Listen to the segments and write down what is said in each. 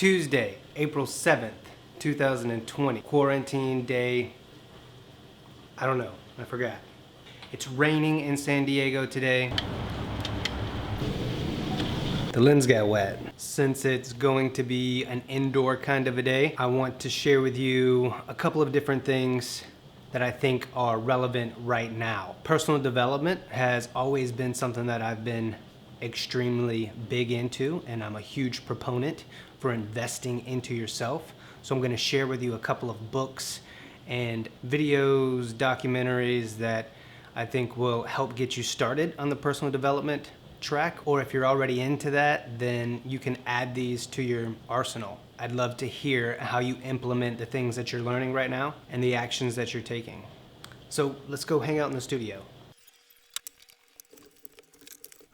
Tuesday, April 7th, 2020. Quarantine day, I don't know, I forgot. It's raining in San Diego today. The lens got wet. Since it's going to be an indoor kind of a day, I want to share with you a couple of different things that I think are relevant right now. Personal development has always been something that I've been extremely big into, and I'm a huge proponent for investing into yourself. So I'm gonna share with you a couple of books and videos, documentaries that I think will help get you started on the personal development track, or if you're already into that, then you can add these to your arsenal. I'd love to hear how you implement the things that you're learning right now and the actions that you're taking. So let's go hang out in the studio.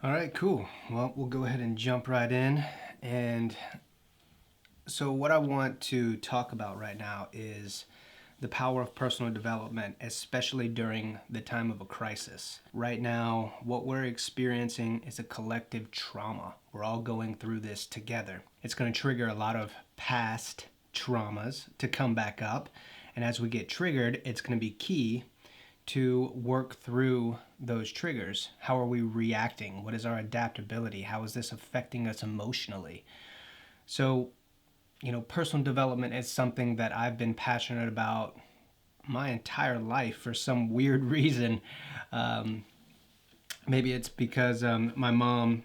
All right, cool. Well, we'll go ahead and jump right in. And so what I want to talk about right now is the power of personal development, especially during the time of a crisis. Right now, what we're experiencing is a collective trauma. We're all going through this together. It's going to trigger a lot of past traumas to come back up. And as we get triggered, it's going to be key to work through those triggers. How are we reacting? What is our adaptability? How is this affecting us emotionally? So, personal development is something that I've been passionate about my entire life for some weird reason. Maybe it's because my mom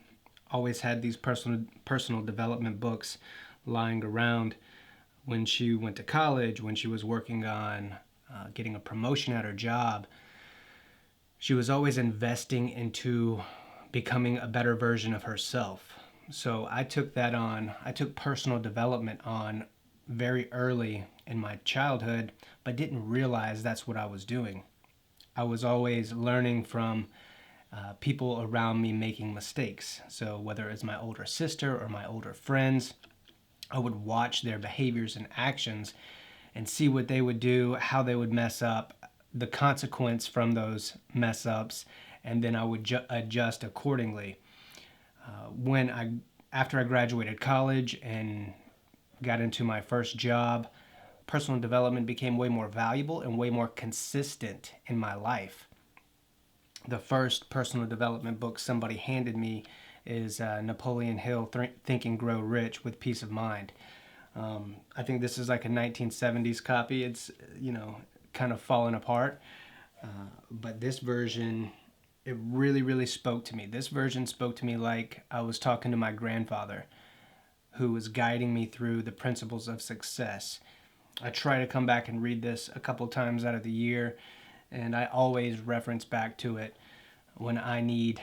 always had these personal development books lying around when she went to college, when she was working on getting a promotion at her job. She was always investing into becoming a better version of herself. So I took personal development on very early in my childhood, but didn't realize that's what I was doing. I was always learning from people around me making mistakes. So whether it's my older sister or my older friends, I would watch their behaviors and actions and see what they would do, how they would mess up, the consequence from those mess ups, and then I would adjust accordingly. After I graduated college and got into my first job, personal development became way more valuable and way more consistent in my life. The first personal development book somebody handed me is Napoleon Hill, Think and Grow Rich with Peace of Mind. I think this is like a 1970s copy. It's, kind of fallen apart. But this version, it really, really spoke to me. This version spoke to me like I was talking to my grandfather, who was guiding me through the principles of success. I try to come back and read this a couple times out of the year, and I always reference back to it when I need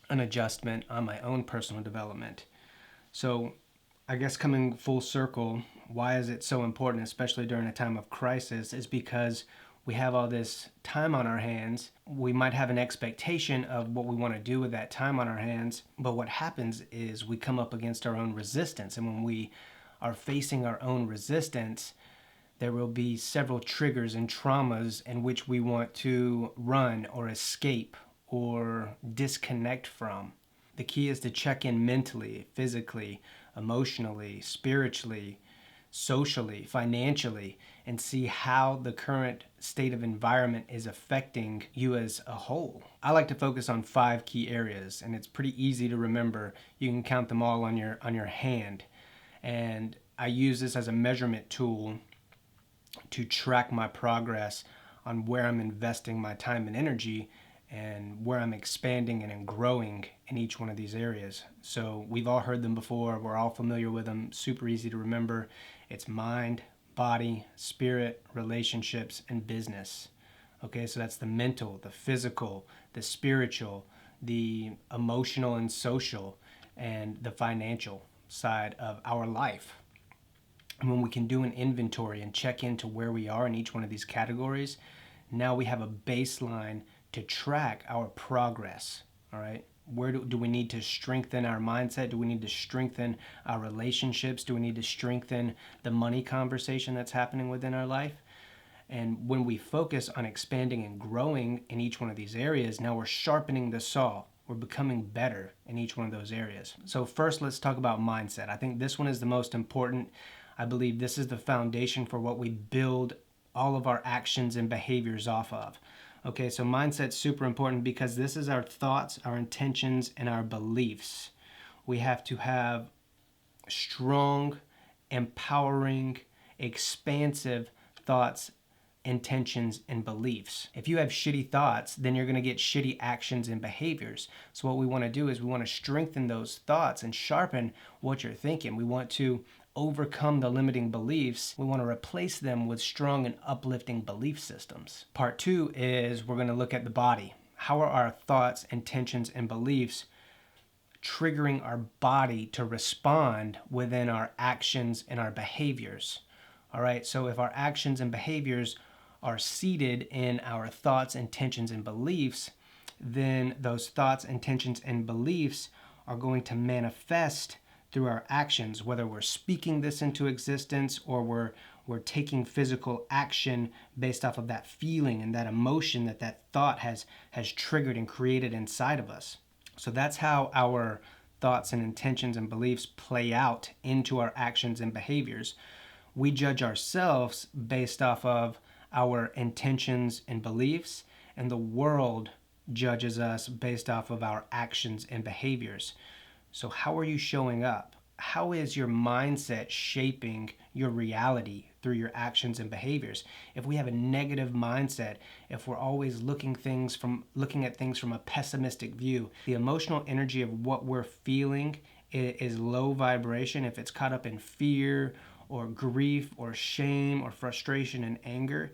an adjustment on my own personal development. So I guess coming full circle, why is it so important, especially during a time of crisis, is because we have all this time on our hands. We might have an expectation of what we want to do with that time on our hands, but what happens is we come up against our own resistance. And when we are facing our own resistance, there will be several triggers and traumas in which we want to run or escape or disconnect from. The key is to check in mentally, physically, emotionally, spiritually, socially, financially, and see how the current state of environment is affecting you as a whole. I like to focus on 5 key areas, and it's pretty easy to remember. You can count them all on your hand. And I use this as a measurement tool to track my progress on where I'm investing my time and energy and where I'm expanding and growing in each one of these areas. So we've all heard them before. We're all familiar with them. Super easy to remember. It's mind, body, spirit, relationships, and business. Okay, so that's the mental, the physical, the spiritual, the emotional and social, and the financial side of our life. And when we can do an inventory and check into where we are in each one of these categories, now we have a baseline to track our progress. All right, where do we need to strengthen our mindset? Do we need to strengthen our relationships? Do we need to strengthen the money conversation that's happening within our life? And when we focus on expanding and growing in each one of these areas, now we're sharpening the saw. we're becoming better in each one of those areas. So first, let's talk about mindset. I think this one is the most important. I believe this is the foundation for what we build all of our actions and behaviors off of. Okay, so mindset's super important because this is our thoughts, our intentions, and our beliefs. We have to have strong, empowering, expansive thoughts, intentions, and beliefs. If you have shitty thoughts, then you're going to get shitty actions and behaviors. So what we want to do is we want to strengthen those thoughts and sharpen what you're thinking. We want to overcome the limiting beliefs. We want to replace them with strong and uplifting belief systems. Part 2 is we're going to look at the body. How are our thoughts, intentions, and beliefs triggering our body to respond within our actions and our behaviors? All right, so if our actions and behaviors are seated in our thoughts, intentions, and beliefs, then those thoughts, intentions, and beliefs are going to manifest through our actions, whether we're speaking this into existence or we're taking physical action based off of that feeling and that emotion that that thought has triggered and created inside of us. So that's how our thoughts and intentions and beliefs play out into our actions and behaviors. We judge ourselves based off of our intentions and beliefs, and the world judges us based off of our actions and behaviors. So how are you showing up? How is your mindset shaping your reality through your actions and behaviors? If we have a negative mindset, if we're always looking at things from a pessimistic view, the emotional energy of what we're feeling is low vibration. If it's caught up in fear or grief or shame or frustration and anger,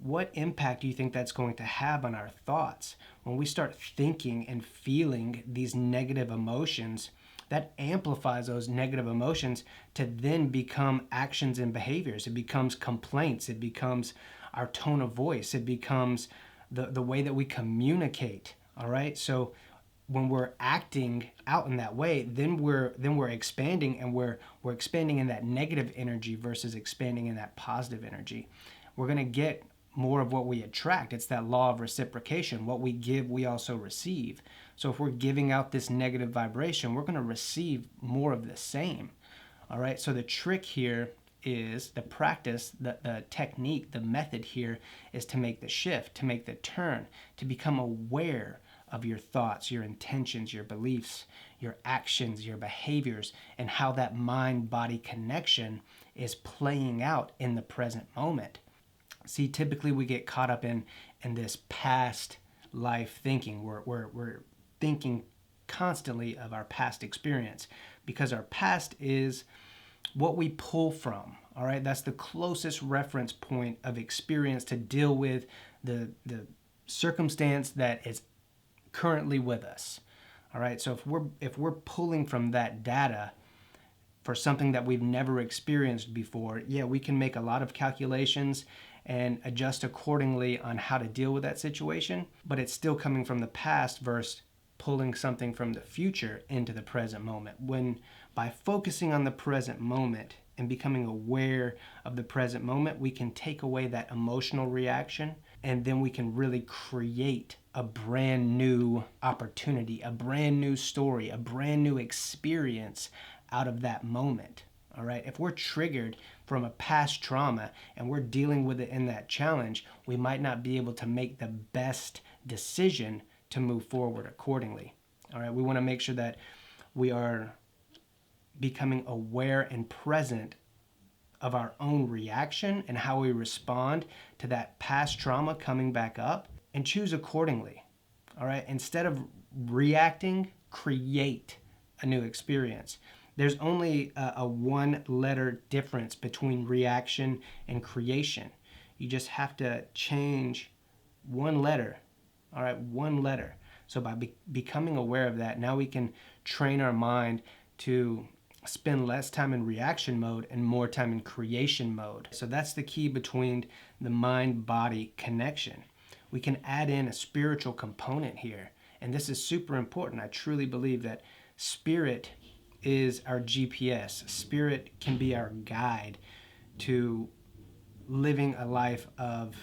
what impact do you think that's going to have on our thoughts? When we start thinking and feeling these negative emotions, that amplifies those negative emotions to then become actions and behaviors. It becomes complaints. It becomes our tone of voice. It becomes the way that we communicate. All right. So when we're acting out in that way, then we're expanding, and we're expanding in that negative energy versus expanding in that positive energy. We're going to get more of what we attract. It's that law of reciprocation. What we give, we also receive. So if we're giving out this negative vibration, we're going to receive more of the same. All right. So the trick here is the practice, the technique, the method here is to make the shift, to make the turn, to become aware of your thoughts, your intentions, your beliefs, your actions, your behaviors, and how that mind-body connection is playing out in the present moment. See, typically we get caught up in this past life thinking. We're thinking constantly of our past experience because our past is what we pull from. All right, that's the closest reference point of experience to deal with the circumstance that is currently with us. All right, so if we're pulling from that data for something that we've never experienced before, yeah, we can make a lot of calculations and adjust accordingly on how to deal with that situation, but it's still coming from the past versus pulling something from the future into the present moment. When by focusing on the present moment and becoming aware of the present moment, we can take away that emotional reaction, and then we can really create a brand new opportunity, a brand new story, a brand new experience out of that moment. All right. If we're triggered from a past trauma and we're dealing with it in that challenge, we might not be able to make the best decision to move forward accordingly. All right. We want to make sure that we are becoming aware and present of our own reaction and how we respond to that past trauma coming back up, and choose accordingly. All right. Instead of reacting, create a new experience. There's only a one-letter difference between reaction and creation. You just have to change one letter. All right, one letter. So by becoming aware of that, now we can train our mind to spend less time in reaction mode and more time in creation mode. So that's the key between the mind-body connection. We can add in a spiritual component here. And this is super important. I truly believe that spirit is our GPS. Spirit can be our guide to living a life of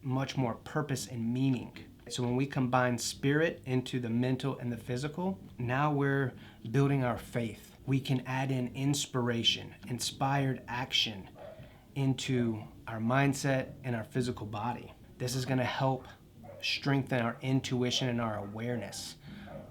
much more purpose and meaning. So when we combine spirit into the mental and the physical, now we're building our faith. We can add in inspiration, inspired action into our mindset and our physical body. This is going to help strengthen our intuition and our awareness.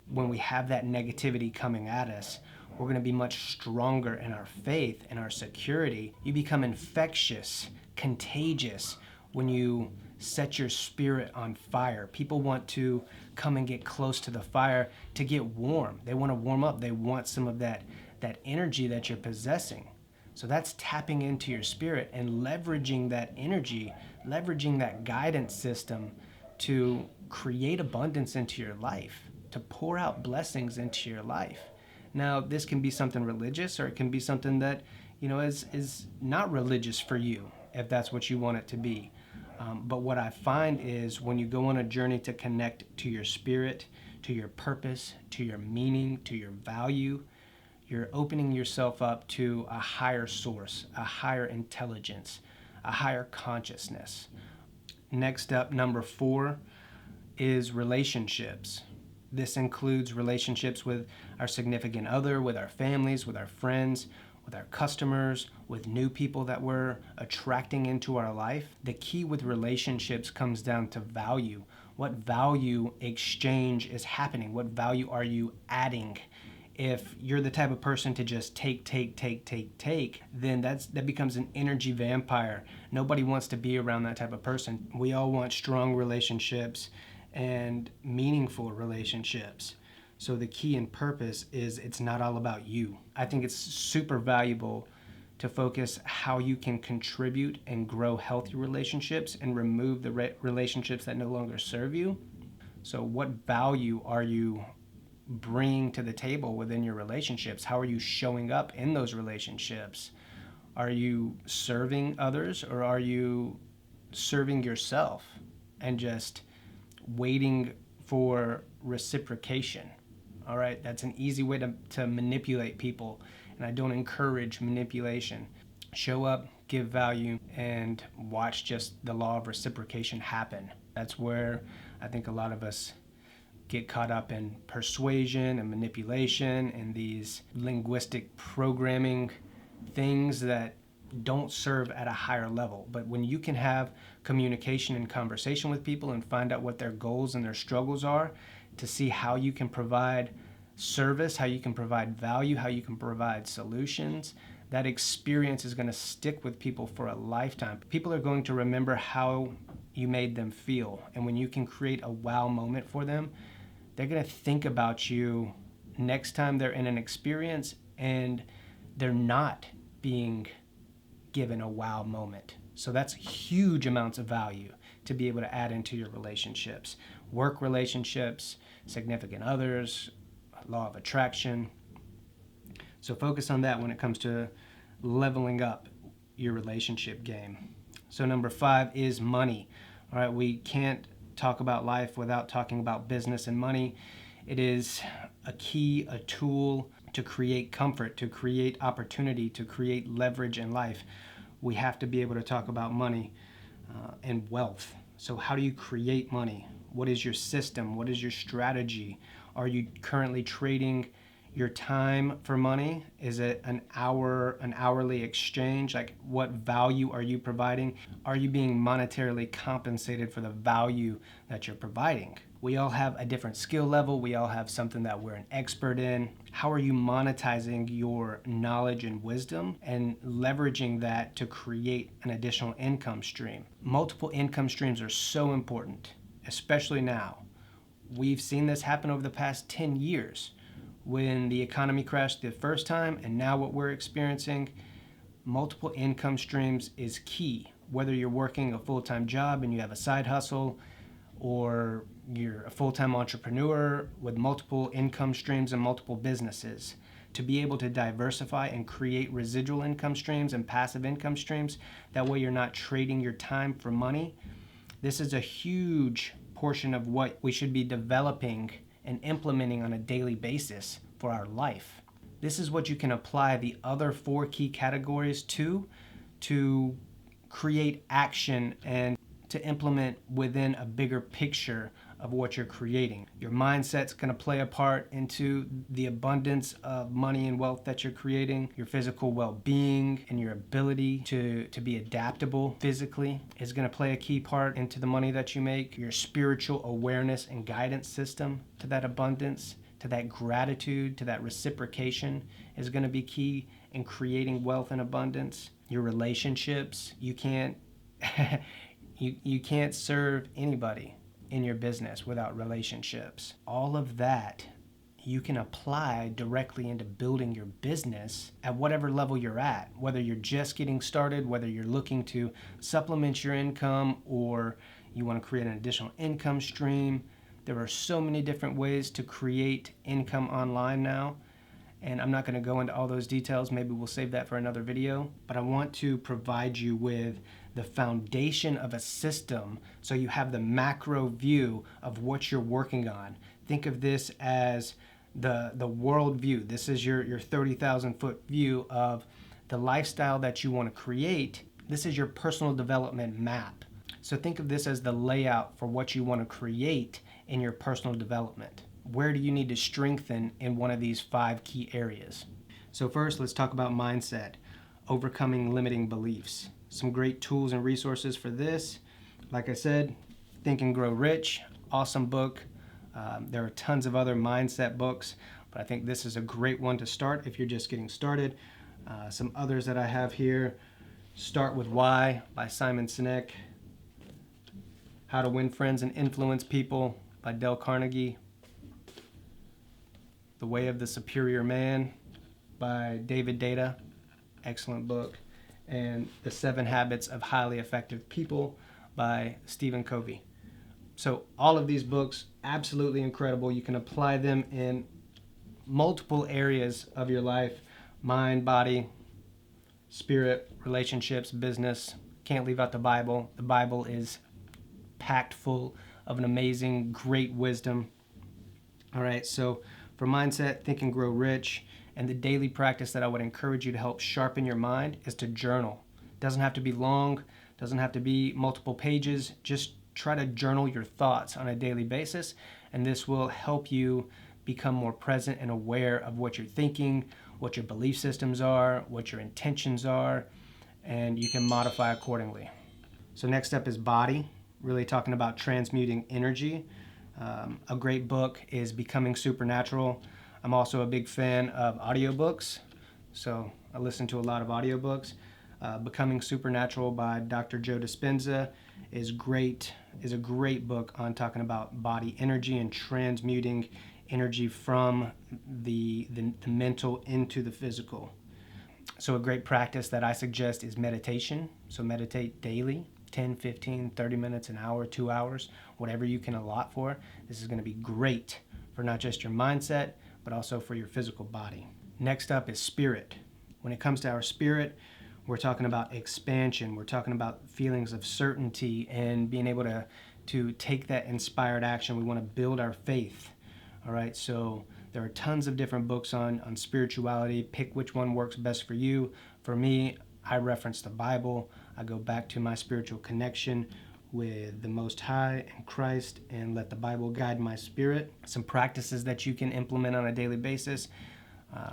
When we have that negativity coming at us, we're going to be much stronger in our faith and our security. You become infectious, contagious when you set your spirit on fire. People want to come and get close to the fire to get warm. They want to warm up. They want some of that energy that you're possessing. So that's tapping into your spirit and leveraging that energy, leveraging that guidance system to create abundance into your life, to pour out blessings into your life. Now, this can be something religious, or it can be something that, is not religious for you, if that's what you want it to be. But what I find is when you go on a journey to connect to your spirit, to your purpose, to your meaning, to your value, you're opening yourself up to a higher source, a higher intelligence, a higher consciousness. Next up, number 4 is relationships. This includes relationships with our significant other, with our families, with our friends, with our customers, with new people that we're attracting into our life. The key with relationships comes down to value. What value exchange is happening? What value are you adding? If you're the type of person to just take, then that becomes an energy vampire. Nobody wants to be around that type of person. We all want strong relationships and meaningful relationships. So the key and purpose is it's not all about you. I think it's super valuable to focus how you can contribute and grow healthy relationships and remove the relationships that no longer serve you. So what value are you bringing to the table within your relationships? How are you showing up in those relationships? Are you serving others, or are you serving yourself and just waiting for reciprocation? All right, that's an easy way to manipulate people, and I don't encourage manipulation. Show up, give value, and watch just the law of reciprocation happen. That's where I think a lot of us get caught up in persuasion and manipulation and these linguistic programming things that don't serve at a higher level. But when you can have communication and conversation with people and find out what their goals and their struggles are, to see how you can provide service, how you can provide value, how you can provide solutions, that experience is going to stick with people for a lifetime. People are going to remember how you made them feel. And when you can create a wow moment for them, they're going to think about you next time they're in an experience and they're not being given a wow moment. So that's huge amounts of value to be able to add into your relationships. Work relationships, significant others, law of attraction. So focus on that when it comes to leveling up your relationship game. So number 5 is money. All right, we can't talk about life without talking about business and money. It is a key, a tool to create comfort, to create opportunity, to create leverage in life. We have to be able to talk about money and wealth. So how do you create money? What is your system? What is your strategy? Are you currently trading your time for money? Is it an hourly exchange? Like, what value are you providing? Are you being monetarily compensated for the value that you're providing? We all have a different skill level. We all have something that we're an expert in. How are you monetizing your knowledge and wisdom and leveraging that to create an additional income stream? Multiple income streams are so important, especially now. We've seen this happen over the past 10 years. When the economy crashed the first time, and now what we're experiencing, multiple income streams is key. Whether you're working a full-time job and you have a side hustle, or you're a full-time entrepreneur with multiple income streams and multiple businesses, to be able to diversify and create residual income streams and passive income streams, that way you're not trading your time for money. This is a huge portion of what we should be developing and implementing on a daily basis for our life. This is what you can apply the other 4 key categories to create action and to implement within a bigger picture of what you're creating. Your mindset's going to play a part into the abundance of money and wealth that you're creating. Your physical well-being and your ability to be adaptable physically is going to play a key part into the money that you make. Your spiritual awareness and guidance system to that abundance, to that gratitude, to that reciprocation is going to be key in creating wealth and abundance. Your relationships, you can't you can't serve anybody in your business without relationships. All of that you can apply directly into building your business at whatever level you're at, whether you're just getting started, whether you're looking to supplement your income, or you want to create an additional income stream. There are so many different ways to create income online now, and I'm not going to go into all those details. Maybe we'll save that for another video, but I want to provide you with the foundation of a system so you have the macro view of what you're working on. Think of this as the world view. This is your 30,000 foot view of the lifestyle that you want to create. This is your personal development map. So think of this as the layout for what you want to create in your personal development. Where do you need to strengthen in one of these 5 key areas? So first, let's talk about mindset, overcoming limiting beliefs. Some great tools and resources for this. Like I said, Think and Grow Rich, awesome book. There are tons of other mindset books, but I think this is a great one to start if you're just getting started. Some others that I have here, Start With Why by Simon Sinek, How to Win Friends and Influence People by Dale Carnegie, The Way of the Superior Man by David Deida, excellent book, and The 7 Habits of Highly Effective People by Stephen Covey. So all of these books, absolutely incredible. You can apply them in multiple areas of your life: mind, body, spirit, relationships, business. Can't leave out the Bible. The Bible is packed full of an amazing, great wisdom. All right, so for mindset, Think and Grow Rich, and the daily practice that I would encourage you to help sharpen your mind is to journal. Doesn't have to be long, doesn't have to be multiple pages. Just try to journal your thoughts on a daily basis, and this will help you become more present and aware of what you're thinking, what your belief systems are, what your intentions are, and you can modify accordingly. So next up is body, really talking about transmuting energy. A great book is Becoming Supernatural. I'm also a big fan of audiobooks, so I listen to a lot of audiobooks. Becoming Supernatural by Dr. Joe Dispenza is a great book on talking about body energy and transmuting energy from the mental into the physical. So a great practice that I suggest is meditation. So meditate daily, 10, 15, 30 minutes, an hour, 2 hours, whatever you can allot for. This is going to be great for not just your mindset, but also for your physical body. Next up is spirit. When it comes to our spirit, we're talking about expansion. We're talking about feelings of certainty and being able to take that inspired action. We want to build our faith. All right, so there are tons of different books on spirituality. Pick which one works best for you. For me, I reference the Bible. I go back to my spiritual connection with the Most High and Christ and let the Bible guide my spirit. Some practices that you can implement on a daily basis.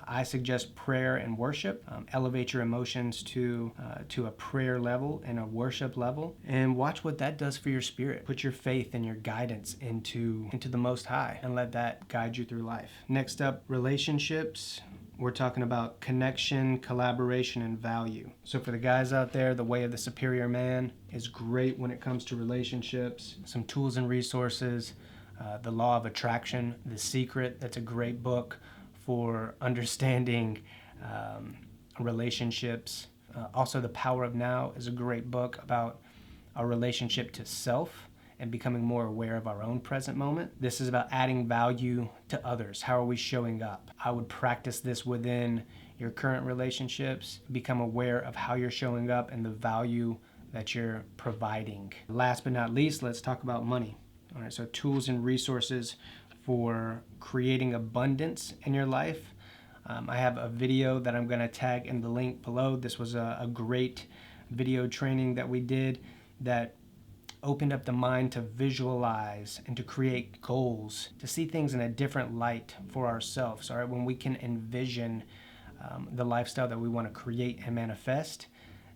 I suggest prayer and worship. Elevate your emotions to a prayer level and a worship level, and watch what that does for your spirit. Put your faith and your guidance into the Most High and let that guide you through life. Next up, relationships. We're talking about connection, collaboration, and value. So for the guys out there, The Way of the Superior Man is great when it comes to relationships. Some tools and resources. The Law of Attraction, The Secret. That's a great book for understanding relationships. Also, The Power of Now is a great book about our relationship to self and becoming more aware of our own present moment. This is about adding value to others. How are we showing up? I would practice this within your current relationships. Become aware of how you're showing up and the value that you're providing. Last but not least, let's talk about money. All right, so tools and resources for creating abundance in your life. I have a video that I'm going to tag in the link below. This was a great video training that we did that opened up the mind to visualize and to create goals, to see things in a different light for ourselves. All right, when we can envision the lifestyle that we want to create and manifest,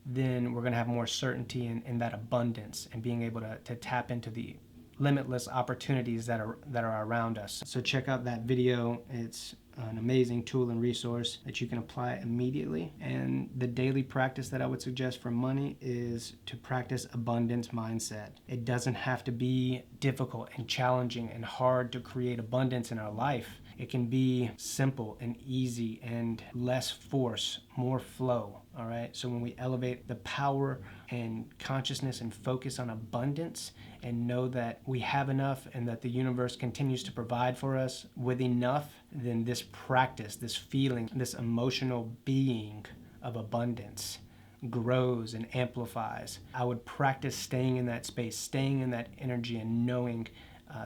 then we're going to have more certainty in that abundance and being able to tap into the limitless opportunities that are around us. So check out that video. It's an amazing tool and resource that you can apply immediately. And the daily practice that I would suggest for money is to practice abundance mindset. It doesn't have to be difficult and challenging and hard to create abundance in our life. It can be simple and easy and less force, more flow, all right? So when we elevate the power and consciousness and focus on abundance and know that we have enough and that the universe continues to provide for us with enough, then this practice, this feeling, this emotional being of abundance grows and amplifies. I would practice staying in that space, staying in that energy, and knowing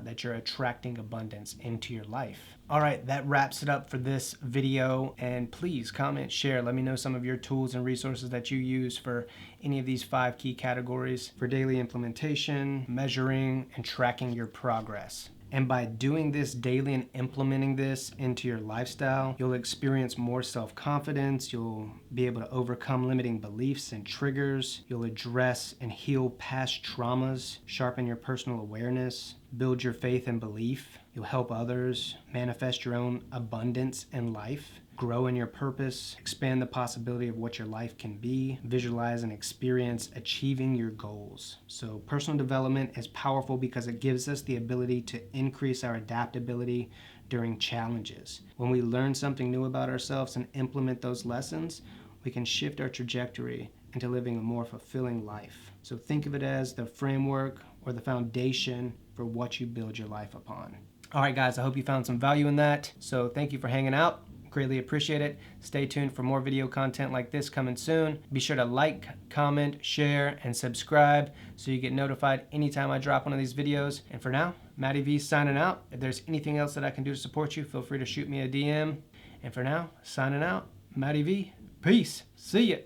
that you're attracting abundance into your life. All right, that wraps it up for this video. And please comment, share, let me know some of your tools and resources that you use for any of these 5 key categories for daily implementation, measuring, and tracking your progress. And by doing this daily and implementing this into your lifestyle, you'll experience more self-confidence. You'll be able to overcome limiting beliefs and triggers. You'll address and heal past traumas, sharpen your personal awareness, build your faith and belief. You'll help others, manifest your own abundance in life, grow in your purpose, expand the possibility of what your life can be, visualize and experience achieving your goals. So personal development is powerful because it gives us the ability to increase our adaptability during challenges. When we learn something new about ourselves and implement those lessons, we can shift our trajectory into living a more fulfilling life. So think of it as the framework or the foundation for what you build your life upon. All right, guys, I hope you found some value in that. So thank you for hanging out. Greatly appreciate it. Stay tuned for more video content like this coming soon. Be sure to like, comment, share, and subscribe so you get notified anytime I drop one of these videos. And for now, Matty V signing out. If there's anything else that I can do to support you, feel free to shoot me a DM. And for now, signing out, Matty V. Peace. See ya.